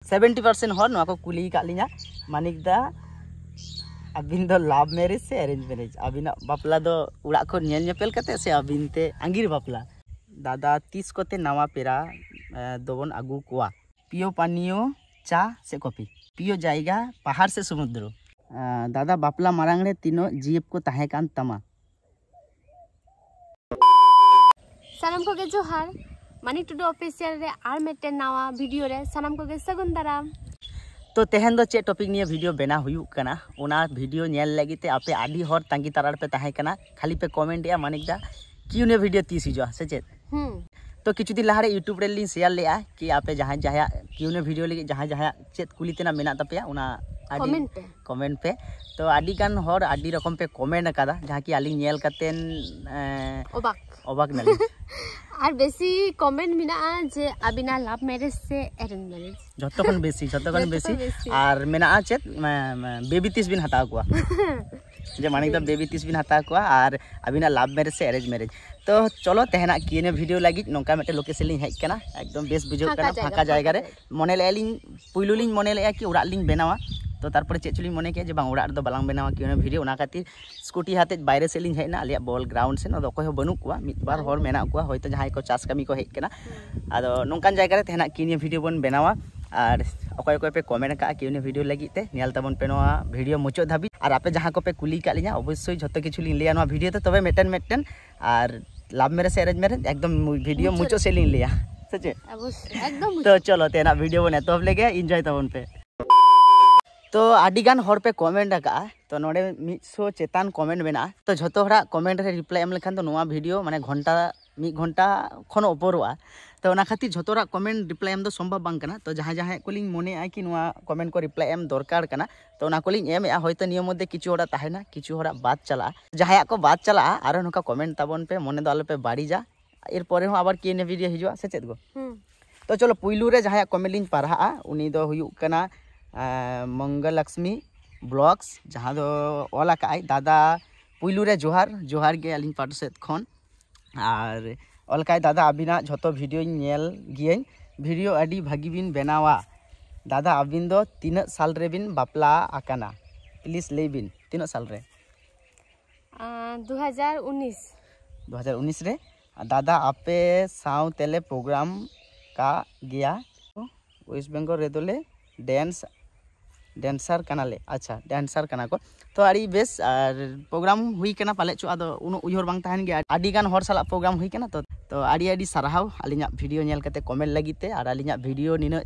70% हर नवा को कुली का लिया मानिक दा अबिन दो लव मैरिज से अरेंज मैरिज अबिना बापला दो उड़ा को नेल नेपेल कते से अबिन ते अंगीर बापला दादा 30 कोते नवा पेरा दोबन आगू कोआ पियो पानियो चा से कॉफी पियो जाएगा पहाड़ से समुद्र दादा बापला मारांग रे तीनो जीप को ताहे कान तमा सानम को के जोहार मानिक टुडू ऑफिशियल रे आर मेटे नवा वीडियो रे सानम को के सगुन दाराम तो तेहन दो चे टॉपिक निये वीडियो बना हुई कना ओना वीडियो नेल लगी ते आपे आडी हर तांगी तारार पे ताहे कना खाली पे कमेंट या मानिक दा क्यों ने वीडियो 30 हिजो से चेत तो किछु दिन लहारे यूट्यूब रे लिंक शेयर लेआ कि आपे जहां जहां क्यों ने वीडियो लगी जहां जहां चेत कुली तेना मेना तपेया ओना आडी कमेंट पे तो आडी गान हर आडी रकम पे कमेंट कादा जहां कि आली नेल कातेन ओबाक नली और बेसी कमेंट मिना जे अबिना लव मैरिज से अरेंज मैरिज जतखन बेसी और मेना चेत बेबी 30 बिन हटाव कोआ जे मानिक दा बेबी 30 बिन हटाव कोआ और अबिना लव मैरिज से अरेंज मैरिज तो चलो तेहना किने वीडियो लगी नोका मेटे लोकेशन लिंग हेज कना एकदम बेस बुझो कना फाका जायगा रे मने लेलिंग पुइलो लिंग मने लेया कि उड़ा लिंग बेनावा तो तारपरे चेक चुलिंग मने के जे बांग उड़ा दो बालांग बेनावा कि वीडियो ओना खातिर स्कूटी हाते बाहर से लिंग हेना आलिया बॉल ग्राउंड से न कोई हो बनु कुआ मित बार हर मेना कुआ होयतो जहां को चास कमी को हेज कना आदो नोंकान जायगा रे तेहना किने वीडियो बन बेनावा और अकोय अकोय पे कमेंट का किने वीडियो लगी ते नेल ताबन पे नोआ वीडियो मुचो धाबी और आपे जहां को पे कुली का लिया अवश्य जतो किछु लिंग लिया नोआ वीडियो ते तबे मेटन और लव मैरिज से अरेंज मैरिज एकदम वीडियो मुचो से लिंग लिया सचे अवश्य एकदम तो चलो तेना वीडियो बने तो लेगे एंजॉय ताबन पे तो आडी गान हर पे कमेंट का तो नोडे 100 चेतान कमेंट बेना तो झतो हरा कमेंट रे रिप्लाई एम लेखान तो नोआ वीडियो माने घंटा 1 घंटा खन उपरोआ तो ना खातिर झतोरा कमेंट रिप्लाई एम दो संभव बांग कना तो जहां जहां को लिंग मने आ कि नोआ कमेंट को रिप्लाई एम दरकार कना तो ना को लिंग एम आ होयतो नियम मध्ये किछु हरा ताहेना किछु हरा बात चला जहां को बात चला आरो नका कमेंट ताबन पे मने दो आलो पे बाड़ी जा एर परे हो आबार केने वीडियो हिजुआ से चेत गो तो चलो पुइलू रे जहां कमेंट लिंग पढ़ा उनी दो हुयु कना मंगल लक्ष्मी ब्लॉग्स जहां दो ओला काई दादा पुइलू रे जोहार गे अलिंग पाट सेत खन और अलकाय दादा अबिना झतो वीडियो नेल गियन वीडियो अडी भागी बिन बेनावा दादा अबिन दो 3 साल रे बिन बापला आकाना प्लीज ले बिन 3 साल रे 2019 रे दादा आपे साउ तेले प्रोग्राम का गया वेस्ट बेंगल रे दोले डांसर कनाले अच्छा डांसर कना को तो आड़ी बेस प्रोग्राम हुई कना पाले चो आदो उनो उयहर बांग ताहन गे आडी गान हर साला प्रोग्राम हुई कना तो आड़ी सारहाव आलिना वीडियो नेल कते कमेंट लगीते और आलिना वीडियो निना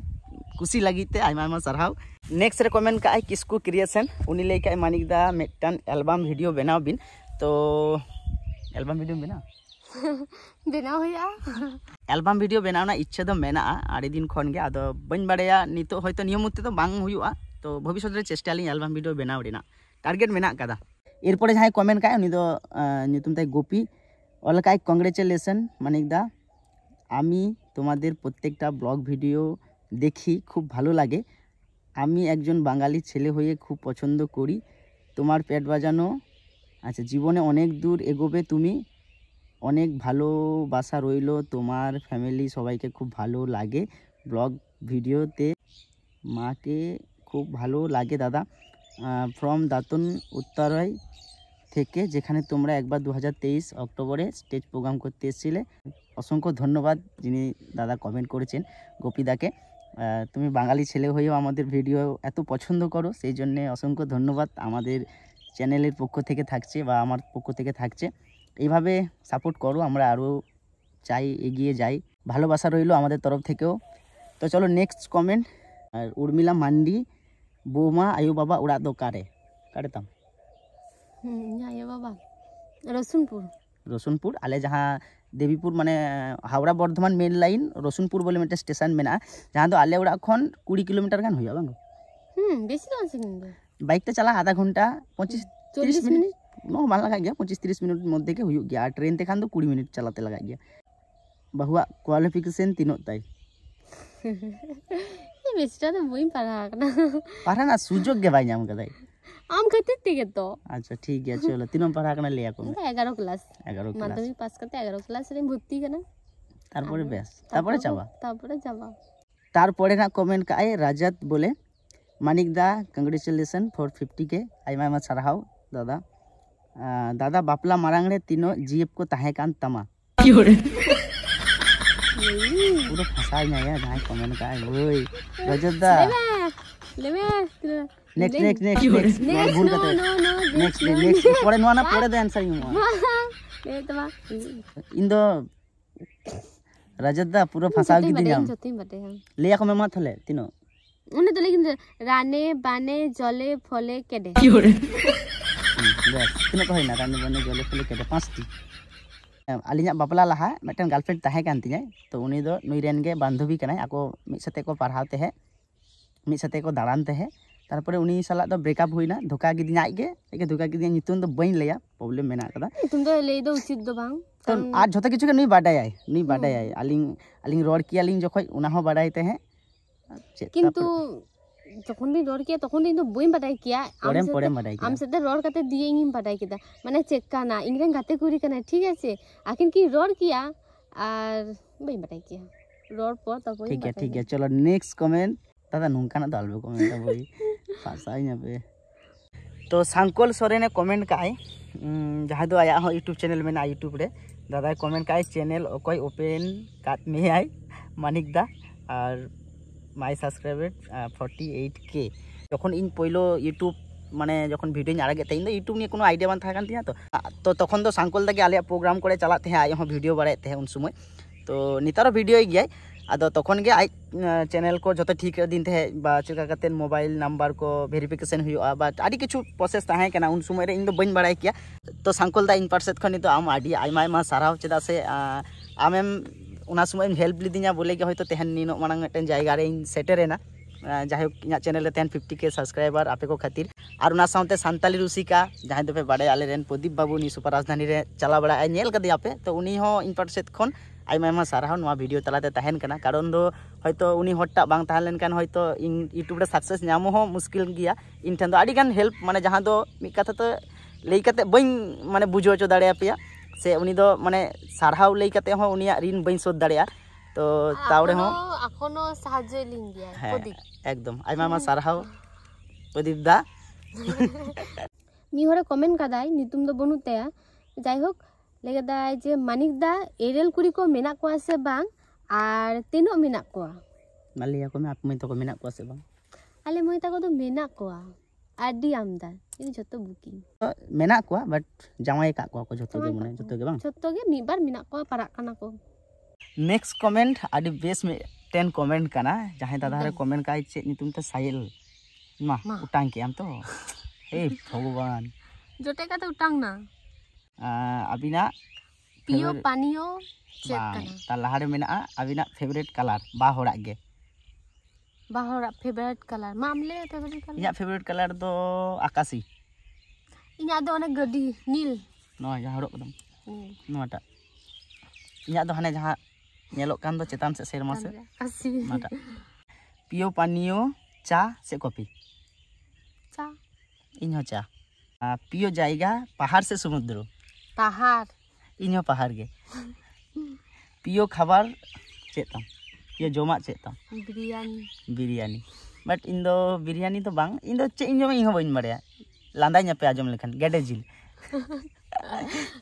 कुसी लगीते आयमा सारहाव नेक्स्ट रे कमेंट का किसको क्रिएशन उनी ले का मानिक दा मेटन एल्बम वीडियो बनाव बिन तो एल्बम वीडियो बनाव होया एल्बम वीडियो बनावना इच्छा दो मेना आड़ी दिन खन गे आदो बन बाड़ेया नितो होयतो नियम मते तो बांग हुयुआ तो भविष्य रे चेष्टा ली एल्बम वीडियो बनाव रेना टारगेट मेना कदा एरपरे जहां कमेंट का उनी दो नितुम ताई गोपी अलकाय कंग्रेचुलेशन मानिक दा आमी तोमादेर प्रत्येकटा ब्लॉग वीडियो देखी खूब भालो लागे आमी एकजन बांगाली छेले होये खूब पछंद करी तोमार पेट बाजानो अच्छा जीवने अनेक दूर एगोबे तुमी अनेक भालोबासा रइलो तोमार फैमिली सबाइके खूब भालो लागे ब्लॉग भिडियोते माके खूब भालो लागे दादा फ्रम दातन उत्तराई থেকে যেখানে তোমরা একবার 2023 অক্টোবরে স্টেজ প্রোগ্রাম করতে এসেছিলে অসংখ্য ধন্যবাদ যিনি দাদা কমেন্ট করেছেন গোপীদাকে তুমি বাঙালি ছেলে হয়েও আমাদের ভিডিও এত পছন্দ করো সেই জন্য অসংখ্য ধন্যবাদ আমাদের চ্যানেলের পক্ষ থেকে থাকছে বা আমার পক্ষ থেকে থাকছে এইভাবে সাপোর্ট করো আমরা আরো চাই এগিয়ে যাই ভালোবাসা রইলো আমাদের তরফ থেকেও তো চলো নেক্সট কমেন্ট আর উর্মিলা মান্ডি বৌমা আয়ু বাবা উড়া দো কারে কারেতাম ya baba रसुनपुर आले जहाँ देवीपुर माने हावड़ा बर्धमान मेन लाइन रसुनपुर बोले मेटे स्टेशन मेना जहाँ दो आले उड़ा खन 20 किलोमीटर गान होया बांगो बेसी तो सेकंड बाइक ते चला आधा घंटा 25-30 मिनट नो मान लगा गया 25-30 मिनट मध्य के हुई गया ट्रेन ते खान तो 20 मिनट चलाते लगा गया बहुआ क्वालिफिकेशन तीनों ताई ये बेसिटा तो वही पढ़ा ना सुजोग के भाई नाम कदाई आम खातिर तेगे तो अच्छा ठीक है चलो तीनों पढ़ा करना लिया को 11 क्लास माध्यमिक पास करते 11 क्लास रे भर्ती करना तारपरे बेस तारपरे जाबा तारपरे ना कमेंट का राजत बोले मानिक दा कंग्रेचुलेशन फॉर 50K आयमा आयमा सारहाव दादा दादा बापला मारांग रे तीनो जीएफ को ताहे कान तमा पूरा फंसा nya जहां कमेंट का ओए रजत दा नेक्स्ट भूल करते नेक्स्ट परे नोना परे दे आंसर यूमा इन दो रजत दा पूरा फंसा की दिना ले को मेमा थले तीनो उन्हें तो लेकिन राने बाने जले फले केडे बस तीनो को होइना राने बाने जले फले केडे 5टी आलिया बापला लहा मिटन गर्लफ्रेंड ताहे कान तिया तो उनी दो नुई रेन गे बांधवी कनाय आको मिद साथे को पढ़ावते है मिद साथे को दाड़ानते है तारपरे उनी साला दो ब्रेकअप हुइना धोका गिदिया आइगे धोका गिदिया नितुन दो बइन लया प्रॉब्लम मेना कदा तुम तो ले दो उचित दो बांग तो आज झोता किछु के नुई बाडाय आलिंग रोड किया लिंग जखय उना हो बाडायते है किंतु যখন বি রড কিয়া তখন দিন তো বইম বাটাই কিয়া আম সাথে রড কাতে দিয়ে ইম বাটাই কিদা মানে চেক কানা ইংরেন গাতে কুরি কানা ঠিক আছে আকিন কি রড কিয়া আর বইম বাটাই কিয়া রড পর তারপর ठीक है चलो नेक्स्ट कमेंट दादा नुंकाना दालबे कमेंट बोई पासाई पे तो सांकोल सोरेने कमेंट काय जहां दो आया हो यूट्यूब चैनल में ना यूट्यूब रे दादा कमेंट काय चैनल ओकय ओपन काट में आय मानिक दा और माई सब्सक्राइबर 48K যখন ইন পয়লো ইউটিউব মানে যখন ভিডিও আড়াগে তাই ইউটিউব নিয়ে কোনো আইডিয়া বান থাকা কান তো তখন তো সাংকল দাকে আলিয়া প্রোগ্রাম করে চালাতে হ্যাঁ আই ভিডিও বাড়াইতে হ্যাঁ উন সময় তো নিতারও ভিডিও গিয়াই আদো তখন গে আই চ্যানেল को যত ঠিক দিন তে বা চেকা কাতে মোবাইল নাম্বার को वेरिफिकेशन हुआ बा आदि किछु प्रोसेस ताहे केना उन समय रे इन दो बइन बाड़ाय किया तो सांकल दा इन परसेट खनि तो आम आदि आइमा आइमा साराव चेदा से आमेम उना समय हेल्प लिदिया बोले कि होयतो तेहन निनो मांग मिटन जायगा रे सेटरेना जाहे इना चैनल रे 50K सब्सक्राइबर आपे को खातिर और उना साउते सांताली रुसिका जहां दो पे बाडे आले रेन प्रदीप बाबू नि सुपर राजधानी रे चला बड़ा आई नेल कदिया पे तो उनी हो इन परसेट खन आइमा आइमा साराव नवा वीडियो तलाते तहन कना कारण दो होयतो उनी हट्टा बांग तहन लेन कान होयतो इन यूट्यूब रे सक्सेस न्यामो हो मुश्किल गिया इन ठन दो आडी गान हेल्प माने जहां दो मि कथा तो लेई कते बइन माने बुझो चो दाड़े आपेया से उनी दो माने सारहाव लेई कते हो उनिया ऋण बइन सोध दाड़ेया तो तावड़े हो एखोनो साहाज्य लिंग गया प्रदीप एकदम आइमा आइमा सारहाव प्रदीप दा मी हरे कमेंट कादाय नितुम दो बनु तया जाय होक लेगदाय जे मानिक दा एरेल कुड़ी को मेना को से बांग आर तीनो मेना को नालिया को में आप मई तो को मेना को से बांग आले मई ता को तो मेना को आडी आमदा इन जतो बुकिंग मेना को बट जामाय का को जतो गे माने जतो गे बांग जतो गे मी बार मेना को पारा काना को नेक्स्ट कमेंट आदि बेस में 10 कमेंट काना जहां दादा रे कमेंट काय चे नितुम तो साइल मा उटांग के आम तो हे भगवान जोटे का तो उटांग ना अबिना पियो पानियो चेक काना ता लहारे मेना अबिना फेवरेट कलर बा होड़ा गे बाहर फेवरेट कलर मामले फेवरेट कलर इया फेवरेट कलर दो आकाशी इया दो ने गडी नील नो जहां हड़ो कदम नोटा इया दो हाने जहां नेलो कान दो चेतान से सेरमा से आकाशी नोटा पियो पानियो चा से कॉफी चा इन्हो चा पियो जायगा पहाड़ से समुद्र पहाड़ इन्हो पहाड़ गे पियो खबर चेताम ये जोमा चेताम बिरयानी बट इन दो बिरयानी तो बांग इन दो चे इन जो इन हो बइन बड़या लांदा न्यापे आजम लेखन गेडे जिल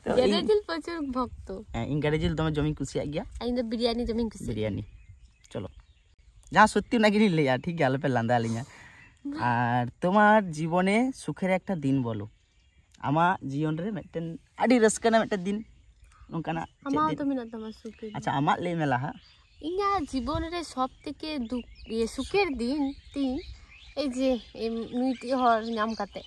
गेडे जिल प्रचुर भक्त इन गेडे जिल तमे जमी कुसिया गया इन दो बिरयानी जमी कुसिया बिरयानी चलो जहां सत्यि नागिनी लेया ठीक है आलपे लांदा लिया और तुम्हार जीवने सुखेर एकटा दिन बोलो आमा जीवन रे मिटन आडी रस्काना मिटन दिन नोंकाना आमा तो मिना तमा सुखे अच्छा आमा ले मेला हा इना जीवन रे सब থেকে ये सुखेर दिन तीन ए जे नुइटी हर नाम काते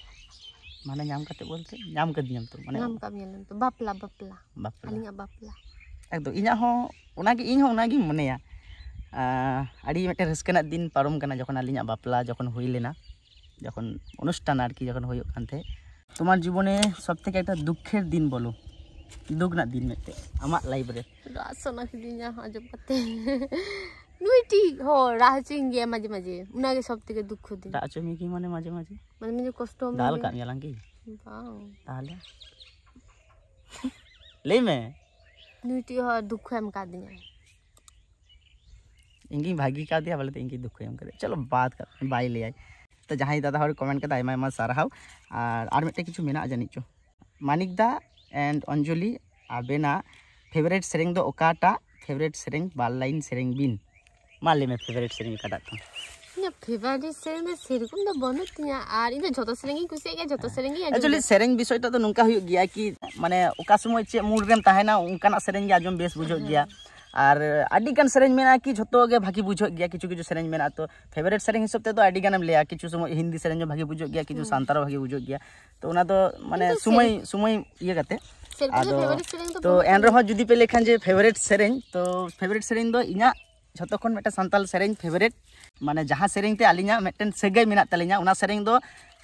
माने नाम काते बोलते नाम कदियम तो माने नाम का मिलन तो बापला अलिया बापला एकदम इना हो ओनागी इन हो ओनागी मनेया आडी मिटन रस्काना दिन पारम कना जखन अलिया बापला जखन हुई लेना जखन अनुष्ठान आरकी जखन होयो कानथे तुम्हार जीवने सब থেকে একটা দুঃখের দিন বলো दुख ना दिन में आमा लाइफ रे रासना खिदिया आजब कते नुइटी हो राहचिंग गे माजे माजे उनागे सब থেকে दुख दिन राचमी की माने माजे माजे माने कष्ट दाल का यालां की वाओ ताले ले में नुइटी हो दुख हम का दिया इंगी भागी का दिया बोले तो इंगी दुख एम करे चलो बात कर बाय ले तो जहां दादा हर कमेंट का आयमा आयमा सारहाव और मिट्टे किछु मेना जानी चो मानिक दा एंड अंजलि आबेना फेवरेट सेरेंग दो ओकाटा फेवरेट सेरेंग बाल लाइन सेरेंग बिन माले में फेवरेट सेरेंग काटा तो ᱤᱧᱟᱹᱜ ᱯᱷᱮᱵᱟᱨᱤᱴ ᱥᱮᱨᱮᱧ ᱫᱚ ᱥᱮᱨᱚᱠᱚᱢ ᱫᱚ ᱵᱟᱹᱱᱩᱜ ᱛᱤᱧᱟ ᱟᱨ ᱤᱧ ᱫᱚ ᱡᱚᱛᱚ ᱥᱮᱨᱮᱧ ᱜᱤᱧ ᱠᱩᱥᱤᱭᱟᱜ ᱜᱮᱭᱟ ᱡᱚᱛᱚ ᱥᱮᱨᱮᱧ ᱜᱤᱧ एक्चुअली सेरेंग विषय तो नोंका हुई गया कि माने ओका समय चे मूड रेम ताहेना उनकाना सेरेंग गे आजम बेस बुझो गया और आडी गान सेरेंज मेना कि झतो गे भागी बुझो गया किछु किछु सेरेंज मेना तो फेवरेट सेरेंज हिसाब ते तो आडी गानम लेया किछु समय हिंदी सेरेंज भागी बुझो गया किछु सांतार भागी बुझो गया तो ओना तो माने समय समय ये गाते तो एन रहो जुदी पे लेखान जे फेवरेट सेरेंज तो फेवरेट सेरेंज दो इना झतो खन मेटा सांताल सेरेंज फेवरेट माने जहां सेरेंज ते आलिना मेटन सेगै मेना तलिना ओना सेरेंज दो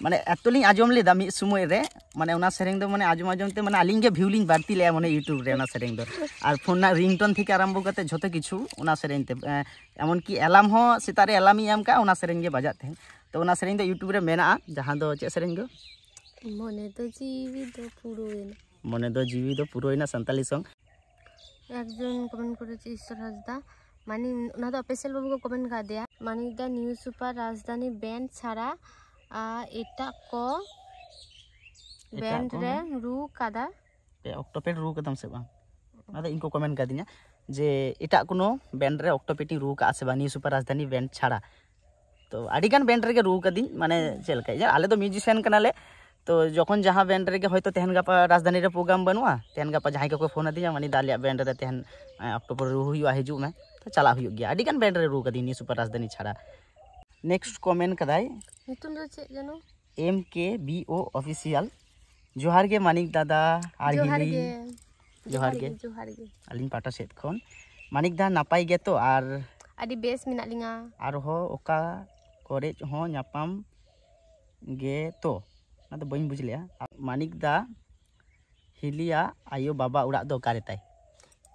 माने एतलिंग आजम लेदा मी समय रे माने ओना सेरेंज दो माने आजम आजम ते माने आलिंग गे भिउलिंग बारती ले माने यूट्यूब रे ओना सेरेंज दो और फोन ना रिंगटोन थेके आरंभ करते झतो किछु ओना सेरेंज ते एमन की एलार्म हो सेता रे एलार्म एम का ओना सेरेंज गे बजात थे तो ओना सेरेंज दो यूट्यूब रे मेना जहां दो चे सेरेंज गो मने तो जीवी दो पुरोयना मने दो जीवी दो पुरोयना संताली सॉन्ग একজন কমেন্ট করেছে ঈশ্বর হাসদা মানে ওনা তো অফিসিয়াল বাবু কমেন্ট কা দেয়া মানে দা নিউ সুপার রাজধানী ব্যান্ড ছাড়া এটা ক ব্যান্ড রে রু কাদা অক্টোপেড রু কদম से बा ना इनको कमेंट कर दिया जे एटा कोनो बैंड रे ऑक्टोपेटिंग रू का से बा न्यू सुपर राजधानी बैंड छाड़ा तो आडिगान बैंड रे के रू कदी माने चलका यार आले तो म्यूजिशियन कनाले तो जखन जहां बैंड रे के होयतो तेहन गापा राजधानी रे प्रोग्राम बनवा तेहन गापा जहां के कोई फोन दिया माने दालिया बैंड रे तेहन अक्टोबर रू हुआ हिजु में तो चला हुई गया आडिगान बैंड रे रू कदी न्यू सुपर राजधानी छाड़ा नेक्स्ट कमेंट कदाई नितुन दो चे जनो MKBO ऑफिशियल जोहार गे मानिक दादा आर हिली जोहार गे अलिन पाटा सेट खन मानिक दा नापाई गे तो आर आदि बेस मिना लिंगा आर हो ओका कॉलेज हो न्यापाम गे तो ना तो बइन बुझलिया मानिक दा हिलिया आयो बाबा उड़ा दो कारे ताई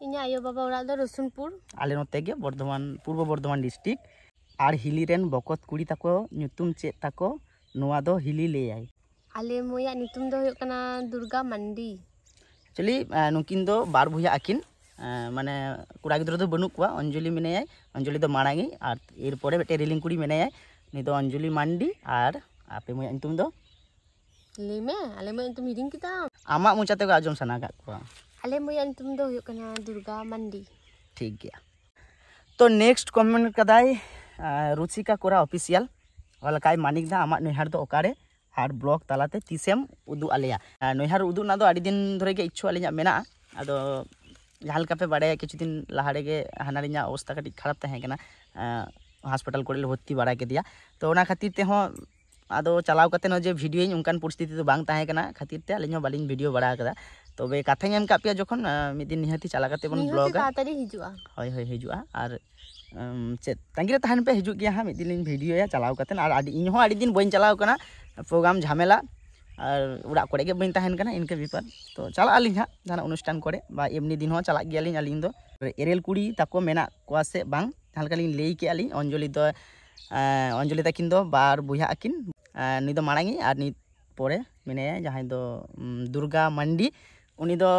इन्या आयो बाबा उड़ा दो रसुनपुर आले नोते गे बर्धमान पूर्व बर्धमान डिस्ट्रिक्ट आर हिली रेन बकत कुड़ी ताको ᱧᱩᱛᱩᱢ ᱪᱮᱫ ताको नोआ दो हिली ले आई आले मोया नितुम दो हुयो कना दुर्गा मंडी एक्चुअली नुकिन दो बार भुया आकिन माने कुड़ा गिद्रो दो बनु कुआ अंजलि मेनेय अंजलि दो माणांगी और एर परे बेटे रिलिंग कुड़ी मेनेय नि दो अंजलि मांडी और आपे मोया नितुम दो लेमे आले मोया नितुम हिरिंग किता आमा मुचाते को आजम सना का कुआ आले मोया नितुम दो हुयो कना दुर्गा मंडी ठीक गया तो नेक्स्ट कमेंट कदाई रुचिका कोरा ऑफिशियल वाला काय मानिक दा आमा नैहार दो ओकारे हार ब्लॉग तालाते तीसेम उदु आलेया नैहार उदु ना दो आडी दिन धरे गे इच्छु आलिया मेना आदो जहां लका पे बाडे किछु दिन लाहारे गे हानारिया अवस्था कटी खराब तहे केना हॉस्पिटल कोले भर्ती बाड़ा के दिया तो ओना खातिर ते हो आदो चलाव कते न जे वीडियो उनकान परिस्थिति तो बांग तहे केना खातिर ते आलिन बालिन वीडियो बाड़ा कदा तबे काथे एम का पिया जखन मिद दिन निहति चला कते बन ब्लॉग तातारी हिजुआ होय होय हिजुआ और चेत तांगिरे तहन पे हिजु गया हम दिन वीडियो या चलाव कतन और आडी इन हो आडी दिन बइन चलाव कना प्रोग्राम झमेला और उड़ा कोड़े के बइन तहन कना इनके विपर तो चला आलिन हा जाना अनुष्ठान कोड़े बा एमनी दिन हो चला गयालिन आलिन दो एरेल कुड़ी ताको मेना कोआ से बांग हालकालिन लेई के आलिन अंजलि ताकिन दो बार बुया आकिन नि दो माणांगी और नि परे मेने जहां दो दुर्गा मंडी उनी दो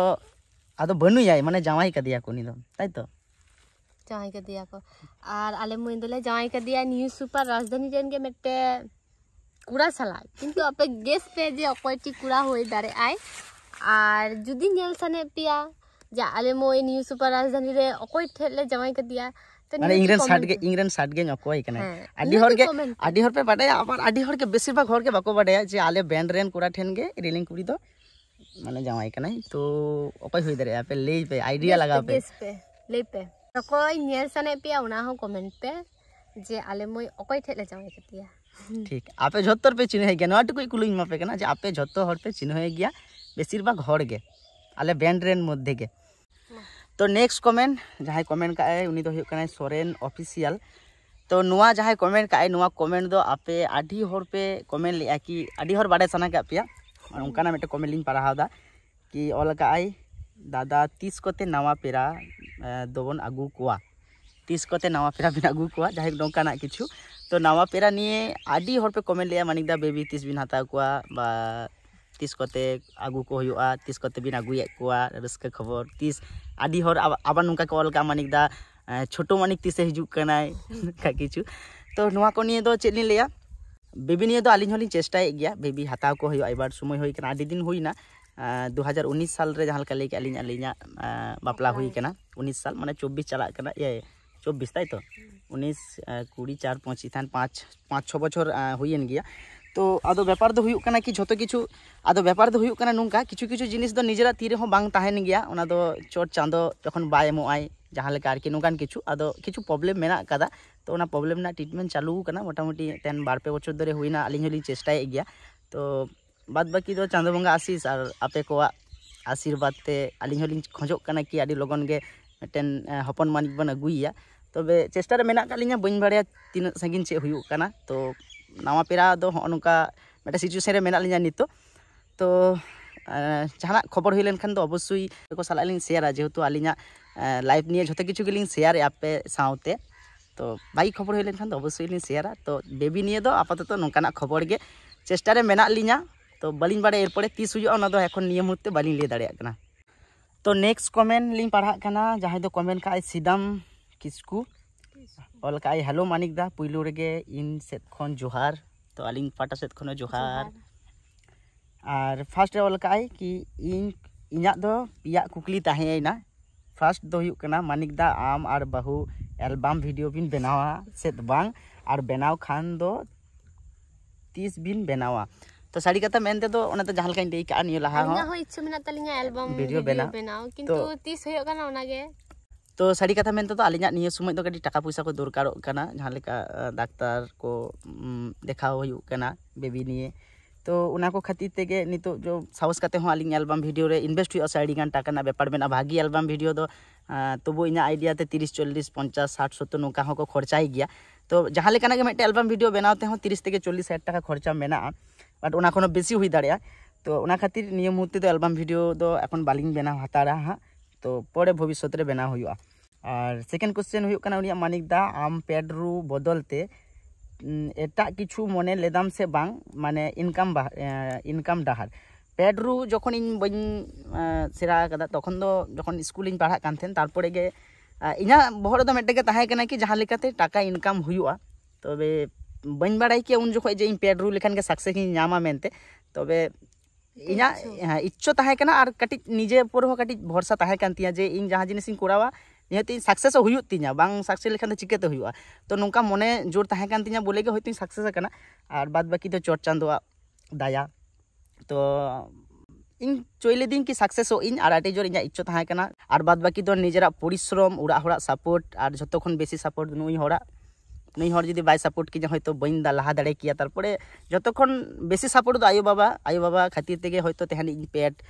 आदो बनुयाय माने जावाई कदिया को उनी दो ताई तो जावाई का दिया को और आले मुई दोले जावाई का दिया न्यू सुपर राजधानी रेन के मेटे कुड़ा सला किंतु आपे गेस पे जे अकोयटी कुड़ा होय दारे आय और जुदी नेल सने पिया जा आले मोय न्यू सुपर राजधानी रे अकोय ठेले जावाई का दिया तो माने इंग्रेन साट गे नकोय कने आडी हर पे बाडे आबार आडी हर के बेसिर भाग हर के बाको बाडे जे आले बैंड रेन कुड़ा ठेन गे रिलिंग कुड़ी दो माने जावाई कने तो अकोय होय दारे आपे ले पे आइडिया लगा पे गेस पे ले पे अकोय नेल सने पिया उना हो कमेंट पे जे आले मोय अकोय ठेले जावाई का दिया ठीक आपे झत्तर पे चिन्ह गया नोट कोई कुलुኝ मापे कना जे आपे झत्तो हर पे चिन्ह गया बेसिर भाग हर गे आले बैंड रेन मध्य गे तो नेक्स्ट कमेंट जहां कमेंट का है उनी दो हुयो कना सोरेन ऑफिशियल तो नुआ जहां कमेंट का है नुआ कमेंट दो आपे आडी हर पे कमेंट लिया कि आडी हर बाडे सना का पिया उनकाना मेटे कमेंट लिन पढ़ाव दा कि ऑल का आई दादा 30 कोते नवा पेरा दोबन आगु कोआ 30 कोते नवा पेरा बिन आगु कोआ जहां नोकाना किछु तो नवा पेरा निये आडी हर पे कमेंट लिया मानिक दा बेबी 30 बिन हाता कोआ बा 30 कोते आगु को हुआ 30 कोते बिन आगुए कोआ रस्का खबर 30 आडी हर आबा नुका कॉल का मानिक दा छोटो मानिक तीसे हिजुक कनाय का किछु तो नोआ को निये दो चेद लिन लेया बेबी निये दो आलिन होलिन चेष्टाय गया बेबी हताव को होय एबार समय होय कना आदि दिन होइना 2019 साल रे जहां लेके अलिन अलिना बापला हुई कना 19 साल माने 24 चला कना ये 24 ताई तो 19 20 4 5 इथान 5 बछर हुईन गया तो आदो व्यापार दो हुयुक कना कि झोतो किछु आदो व्यापार दो हुयुक कना नुंका किछु किछु जिनिस दो निजेरा तीरे हो बांग ताहेन गया ओना दो चोट चांदो जखन बाय एमो आय जहां लेका आरकी नुकान किछु आदो किछु प्रॉब्लम मेना कदा तो ओना प्रॉब्लम ना ट्रीटमेंट चालू कना मोटामुटी 10 12 बछर धरे हुईना अलिन होली चेष्टाय गया तो बाद बाकी दो चांदो बंगा आशीष और आपे को आशीर्वाद ते अलिन होलिन खोजोक कना कि आदि लगन गे मिटन हपन मानिक बन अगुइया तबे चेष्टा रे मेना कालिना बइन बाड़या तीन संगिन चे हुयुक कना तो नावा पेरा दो नोका मिटा सिचुएशन रे मेना लिना नितो तो जहां खबर हुई लेन खान दो अवश्य को साला लिन शेयर जेहेतु अलिना लाइव निये झोते किछु गेलिन शेयर आपे साउते तो भाई खबर हुई लेन खान दो अवश्य लिन शेयर तो बेबी निये दो आपातत नोकाना खबर गे चेष्टा रे मेना लिना तो बालिन बाड़े एरपरे तीस हुआ ओना दो एखन निये मुहूर्ते बालिन ले दाड़ेया कना तो नेक्स्ट कमेंट लिन पढ़ा कना जहां दो कमेंट का सिदाम किस्कू ऑल का हेलो मानिक दा पुइलू रेगे इन सेट खन जोहार तो अलिंग पाटा सेट खन जोहार और फर्स्ट रे ऑल का कि इन इना दो पिया कुकली ताहेना फर्स्ट दो हुयुक कना मानिक दा आम और बहु एल्बम वीडियो बिन बनावा सेट बांग और बनाव खान दो 30 बिन बनावा तो साड़ी कथा मेनते तो ओना तो जहां लका लई का नियो लहा हो इच्छा मेना तलिंगा एल्बम वीडियो बनाव किंतु 30 होयो कना ओना गे तो साड़ी कथा मेनते तो अलिना नियो समय तो कटी टाका पैसा को दरकारो कना जहां लेका डाक्टर को देखाव हुयुक कना बेबी निये तो उना को खातिर तेगे नितो जो साहस काते हो अलिंग एल्बम वीडियो रे इन्वेस्ट हुई साड़ी गान टाका ना व्यापार मेना भागी एल्बम वीडियो दो तबु इना आइडिया ते 30 40 50 60 70 नोका हो को खर्चाई गया तो जहां लेका ना मेटे एल्बम वीडियो बनावते हो 30 থেকে 40 हजार टाका खर्चा मेना बट उना कोनो बेसी हुई दाड़िया तो उना खातिर नियम मुहूर्ते तो एल्बम वीडियो दो एखन बालिंग बनाव हतारा हां तो परे भविष्य रे बनाव हुआ और सेकेंड क्वेश्चन हुयुक कना उनिया मानिक दा आम पेडरू बदलते एटा किछु मने लेदाम से बांग माने इनकाम डाहार पेडरू जखन इन बइन सेरा कदा तखन दो जखन स्कूल इन पढ़ा कान थेन तारपरे गे इना बहर दो मेटे के ताहे कना कि जहां लेकाते टाका इनकाम हुयुआ तबे बइन बाड़ाई कि उन जखन जे इन पेडरू लेखान के सक्सेस इन नामा मेनते तबे इना इच्छो ताहे कना और कटी निजे पर हो कटी भरोसा ताहे कान तिया जे इन जहां जिनिस इन कोरावा निहती सक्सेस हुयुक तिया बांग सक्सेस लेखान चिकेते हुयुआ तो नोंका मने जोर ताहे कान तिया बोले के होइतो सक्सेस कना और बाद बाकी तो चोट चांदोआ दाया तो इन चोइले दिन की सक्सेस हो इन और आटे जोर इना इच्छो ताहे कना और बाद बाकी तो निजेरा परिश्रम उड़ा होड़ा सपोर्ट और जतो खन बेसी सपोर्ट नुई होड़ा नहीं हर जुदी बाय सपोर्ट की हयतो बइन दा लहा दाड़े किया तारपरे जतक्षण बेसी सपोर्ट दो आयो बाबा खातिर तेगे हयतो तेहानी इन पेट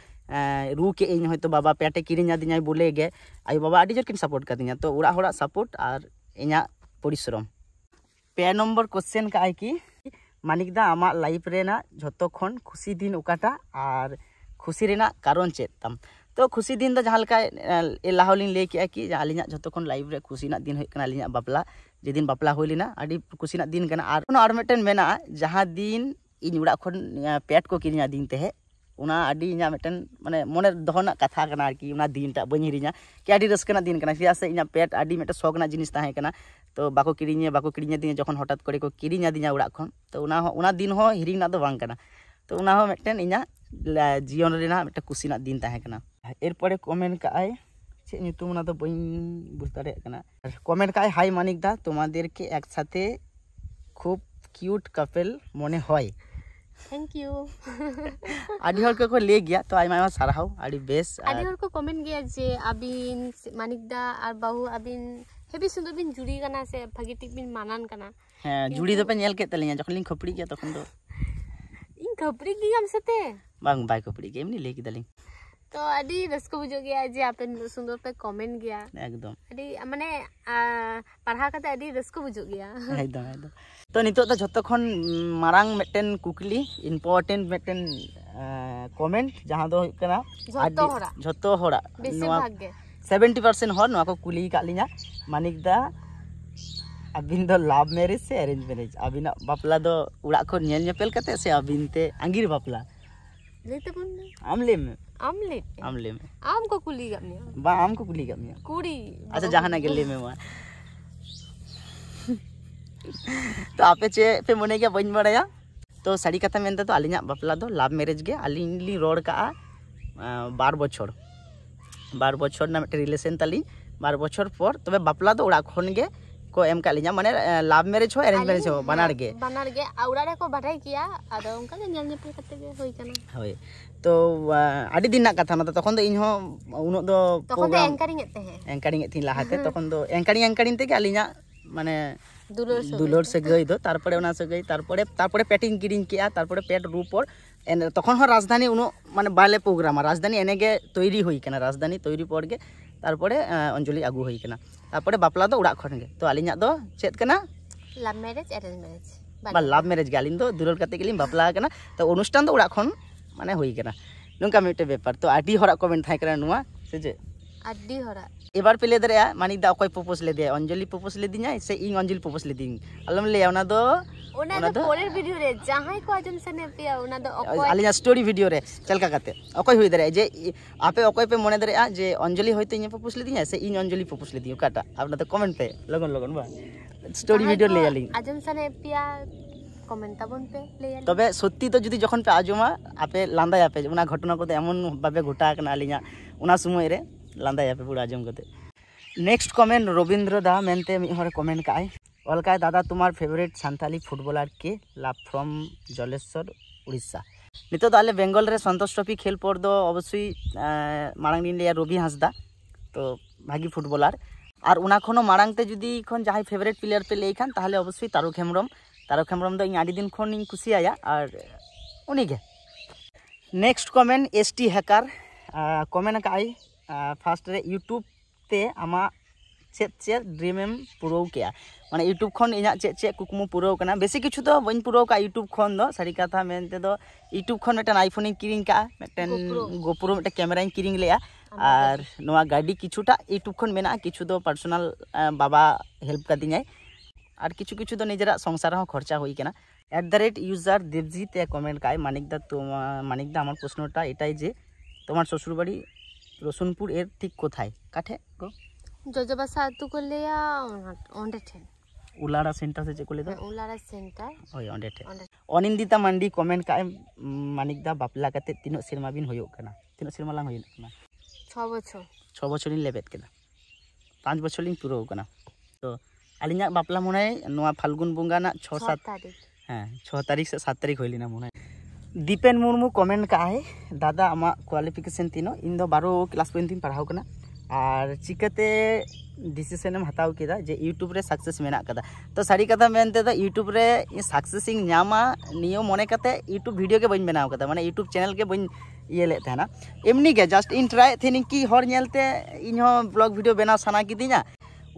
रू के इन हयतो बाबा पेटे किरिnya दिኛই बोले गे आयो बाबा आडी जोर किन सपोर्ट कादिnya तो उड़ा होड़ा सपोर्ट और इना परिश्रम पे नंबर क्वेश्चन का कि मानिक दा आमा लाइफ रेना जतक्षण खुशी दिन उकाटा और खुशी रेना कारण चेत ताम तो खुशी दिन दो जहां लका लाहौलिन ले के कि आलिना जतक्षण लाइफ रे खुशी ना दिन होय कना आलिना बापला जेदिन बापला होय लेना आडी खुशी ना दिन कना और मेटन मेना जहां दिन इन उड़ा खन पेट को किरिnya दिन ते उना आडी इना मेटन माने मोने दहना कथा कना कि उना दिन टा बनि हिरिnya कि आडी रस्कना दिन कना सिया से इना पेट आडी मेटे सोगना जिनिस ताहे कना तो बाको किरिnya दिन जखन हठात करे को किरिnya दिnya उड़ा खन तो उना दिन हो हिरिंग ना दो बांग कना तो उना हो मेटन इना जीवन रेना मेटे खुशी ना दिन ताहे कना एरपरे कमेंट का आय चे नितुम ना तो बइन बुझ दाड़े कना कमेंट का हाई मानिक दा तुम्हादेर के एक साथे खूब क्यूट कपल मने होय थैंक यू आडी हर को ले गया तो आइमा आइमा साराहाव आडी बेस आडी हर को कमेंट गया जे आबिन मानिक दा और बाहु आबिन हेबी सुंदर बिन जुड़ी कना से भागी टिक बिन मानान कना हां जुड़ी दो पे नेल के तलिया जखन लिंग खपड़ी गया तखन दो इन खपड़ी गियाम सते बांग बाय खपड़ी के एमनी ले की दलिंग तो आडी रस्को बुझो गया जे आपे सुंदर पे कमेंट गया एकदम आडी माने पढ़ा कते आडी रस्को बुझो गया एकदम तो नितो तो जतो खन मारांग मेटन कुकली इम्पोर्टेंट मेटन कमेंट जहां दो कना जतो होरा बेसी भाग्य 70% हर नवा को कुली का लिया मानिक दा अबिन दो लव मैरिज से अरेंज मैरिज अबिना बापला दो उड़ा को नेल नेपेल कते से अबिन ते अंगीर बापला लेते बन आमले में आम ले में आम को कुली गम ने बा आम को कुली गम कुड़ी अच्छा जहाना के ले में मा तो आपे चे पे मने के बन बड़ाया तो साड़ी कथा मेनते तो अलिना बापला दो लाभ मैरिज गे अलिनी रोड का 12 बछर ना मिटे रिलेशन ताली 12 बछर पर तबे बापला दो उड़ा खन गे को एम का लिना माने लाभ मैरिज हो अरेंज मैरिज हो बनार गे औरा रे को बाटाई किया आदो उनका के नेल नेपल कते गे होई कना होय तो आडी दिन ना कथा ना तखन दो इन हो उनो दो तखन दो एंकरिंग एते है एंकरिंग एथि लाहाते तखन दो एंकरिंग ते के अलिना माने दुलोर से गई दो तारपरे उना से गई तारपरे पेटिंग किरिंग किया तारपरे पेट रूपर तखन हो राजधानी उनो माने बाले प्रोग्राम राजधानी एने गे तैरी हुई कना राजधानी तैरी पर गे तारपरे अंजलि आगू हुई कना तारपरे बापला दो उड़ा खन गे तो अलिना दो चेत कना लव मैरिज अरेंज मैरिज बा लव मैरिज गे अलिन दो दुलोर कते गेलिन बापला कना तो अनुष्ठान दो उड़ा खन माने हुई कना नोंका मिटे बेपार तो आडी हरा कमेंट थाय कना नुआ से जे आडी हरा एबार पे ले दरे मानिक दा अकय प्रपोज ले दे अंजलि प्रपोज ले दि냐 से इन अंजलि प्रपोज ले दिन अलम ले ओना दो पोरेर वीडियो रे जहां को आजम सने पिया ओना दो अकय आलिना स्टोरी वीडियो रे चलका काते अकय हुई दरे जे आपे अकय पे मने दरे जे अंजलि होयते इन प्रपोज ले दि냐 से इन अंजलि प्रपोज ले दियो काटा आपना तो कमेंट पे लगन बा स्टोरी वीडियो ले आली आजम सने पिया कमेंट ताबन पे ले आली तबे सत्यि तो जदी जखन पे आजमा आपे लांदा यापे ओना घटना को एमन भाबे घटा कना आलिना ओना समय रे लांदा यापे पूरा आजम कते नेक्स्ट कमेंट रविंद्र दा मेनते मी हरे कमेंट काय अलकाय दादा तुम्हार फेवरेट सान्ताली फुटबलार के लाभ फ्रॉम जलेश्वर उड़ीसा नितो दाले बेंगल रे संतोष ट्रॉफी खेल पर दो अवश्य मारांग दिन लिया रवि हांसदा तो भागी फुटबलार और उना खनो मारांग ते जुदी खन जहाय फेवरेट प्लेयर पे लेई खान ताहले अवश्य तारक हेम्ब्रम दो इन आडी दिन खन इन खुशियाया और उनी गे नेक्स्ट कमेंट एसटी हैकर कमेंट काय फार्स्ट रे यूट्यूब ते आमा चेत ड्रीम पुरो किया माने यूट्यूब खन इना चेत कुकमु पुरो कना बेसी किछु तो बन पुरो का यूट्यूब खन दो सारी कथा मेनते दो यूट्यूब खन मेटन आईफोन इन किरिंग का मेटन गोप्रो मेटन कैमरा इन किरिंग लेया और नोआ गाड़ी किछुटा यूट्यूब खन मेना किछु दो पर्सनल बाबा हेल्प का दिኛই और किछु दो निजरा संसार हो खर्चा होई केना @यूजर देवजीत ए कमेंट काय मानिक दा आमार प्रश्नटा एटाई जे তোমার শ্বশুর বাড়ি রসুনপুর এর ঠিক কোথায় কাঠে গো জজবাসা আতু করলেয়া ওন্ডে ঠেন উলারা সেন্টার সে কোলে দা উলারা সেন্টার ওই ওন্ডে ঠেন অনিন্দিতা মান্ডি কমেন্ট কায় মানিক দা বাপলা কাতে তিনো সিনেমা বিন হইও কানা তিনো সিনেমা লাং হইনা কানা 6 বছর इन लेबेत केना 5 বছর लिंग पुरो काना तो आलिना बापला मने नोआ फाल्गुन बंगा ना 6-7 तारीख हां 6 तारीख से 7 तारीख होइलिना मने दीपेन मुर्मू कमेंट का है दादा आमा क्वालिफिकेशन तीनो इन दो 12 क्लास पॉइंट तीन पढ़ाव कना और चिकते डिसीजन हम हताव केदा जे यूट्यूब रे सक्सेस मेना कदा तो सारी कथा मेनते दा यूट्यूब रे सक्सेसिंग न्यामा नियो मने कते यूट्यूब वीडियो के बइन बनाव कदा माने यूट्यूब चैनल के बइन ये ले थाना एमनी के जस्ट इन ट्राई थिनिंग की हर नेलते इन हो ब्लॉग वीडियो बनाव सना किदिना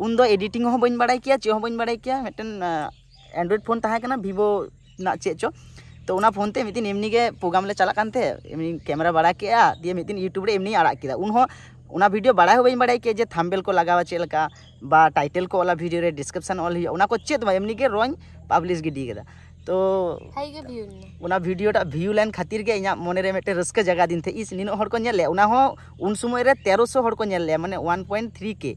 उन दो एडिटिंग हो बइन बड़ाई किया चे हो बइन बड़ाई किया मेटन एंड्रॉइड फोन ताहा कना वीवो ना चेचो तो उना फोन ते मिदिन एमनी के प्रोग्राम ले चला कानते एमनी कैमरा बड़ा किया दिए मिदिन यूट्यूब रे एमनी आड़ा किदा उन हो उना वीडियो बड़ा हो बइन बड़ाई के जे थंबनेल को लगावा चेलका बा टाइटल को वाला वीडियो रे डिस्क्रिप्शन ऑल उना को चेत बा एमनी के रोइन पब्लिश गिडी केदा तो हाई के व्यू उना वीडियो टा व्यू लाइन खातिर के इना मने रे मेटे रस्का जगह दिन थे इस निनो हर को नेले उना हो उन समय रे 1300 हर को नेले माने 1.3 के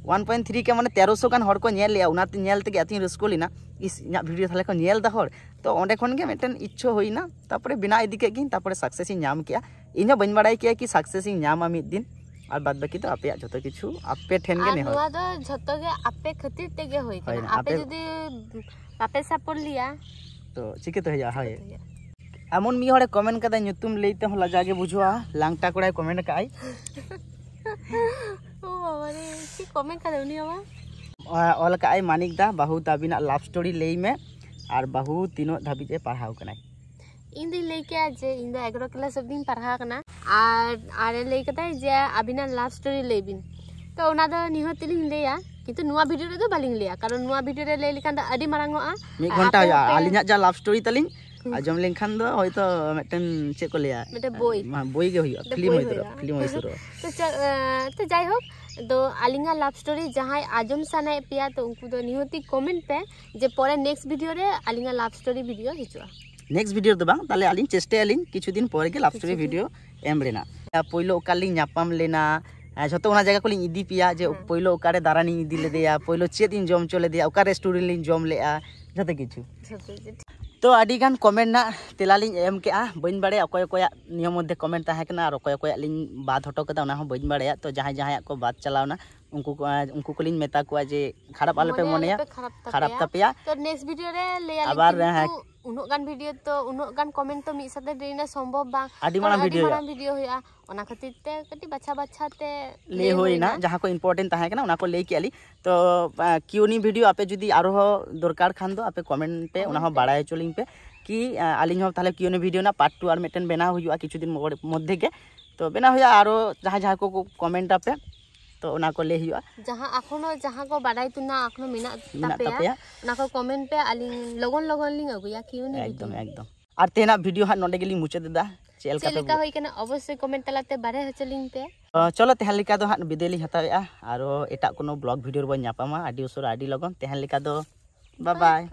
1.3 के माने 1300 गान हर को नेल लिया उना नेल ते अति रस्को लिना इस इना वीडियो थाले को नेल दा हर तो ओंडे खन के मेटन इच्छो होइना तापरे बिना इदी के गिन तापरे सक्सेस इन नाम किया इन बन बड़ाई किया कि सक्सेस इन नाम मिद दिन और बाद बाकी तो आपे जतो किछु आपे ठेन के ने हो आ दो जतो के आपे खातिर ते गे होई कना आपे जदी आपे सपोर्ट लिया तो चिके तो हया हाय एमन मी हरे कमेंट कदा नुतुम लेते हो लजागे बुझवा लांगटा कोड़ाय कमेंट काई ओ बाबा रे की कमेंट का उनी बाबा ऑल काई मानिक दा बाहु ताबिना लव स्टोरी लेई में और बाहु तीनो धाबी जे पढ़ाव कनाय इन दिन लेके जे इन दा 11 क्लास सब दिन पढ़ा कना और लेई कता जे अबिना लव स्टोरी लेबिन तो ओना दा निहतिलिन लेया किंतु नुआ वीडियो रे दो बालिंग लेया कारण नुआ वीडियो रे ले लिखान दा अडी मारांगोआ 1 घंटा आलिना जा लव स्टोरी तलिन आजम लेखान दो होय तो मेटन चे को लेया मेटे बोई के होय फिल्म होय तो जाय हो तो आलिंगा लव स्टोरी जहां आजम सनाय पिया तो उनको दो निहति कमेंट पे जे परे नेक्स्ट वीडियो रे आलिंगा लव स्टोरी वीडियो हिजुआ नेक्स्ट वीडियो दो बांग ताले आलिन चेष्टा आलिन किछु दिन परे के लव स्टोरी वीडियो एम रेना पहिलो ओकालिन ᱧᱟᱯᱟᱢ लेना झोतो ओना जगह को लिन इदी पिया जे पहिलो ओकारे दारानी इदी लेदेया पहिलो चेद इन जम चो लेदेया ओका रेस्टोरेंट लिन जम लेआ जते किछु तो आदि गान कमेंट ना तेला लिन एम के बइन बाड़े अकय अकय नियम मध्य कमेंट ताहे कना और अकय अकय लिन बात हटो कदा ओना हो बइन बाड़े तो जहां जहां को बात चलावना उनको को लिन मेता को जे खराब आले पे मनेया खराब तपेया तो नेक्स्ट वीडियो रे ले आली आबार उनो गान वीडियो तो उनो गान कमेंट तो मी साथे देना संभव बांग आदि मारा वीडियो होया ओना खातिर ते कटी बाछा ते ले होइना जहां को इंपोर्टेंट ताहे कना ओना को ले केली तो क्यूनी वीडियो आपे जुदी आरो दरकार खान दो आपे कमेंट पे ओना हो बाड़ाय चलिन पे कि आलिन हो ताले क्यूनी वीडियो ना पार्ट 2 और मेटन बेना हुआ किछु दिन मध्य के तो बेना हुआ आरो जहां जहां को कमेंट आपे तो ओना को ले हुआ जहां को बाड़ाय तुना अखनो मिना तापेया ओना को कमेंट पे आलिन लगन लिंग अगुया क्यूनी एकदम और तेना वीडियो हा नोडे गेली मुचे देदा चेलका होई कना अवश्य कमेंट तलाते बारे हचलिंग पे चलो तेहन लिका दो हा विदेली हतावेआ आरो एटा कोनो ब्लॉग वीडियो रो ᱧᱟᱯᱟᱢᱟ आडी उसर आडी लगन तेहन लिका दो बाय बाय।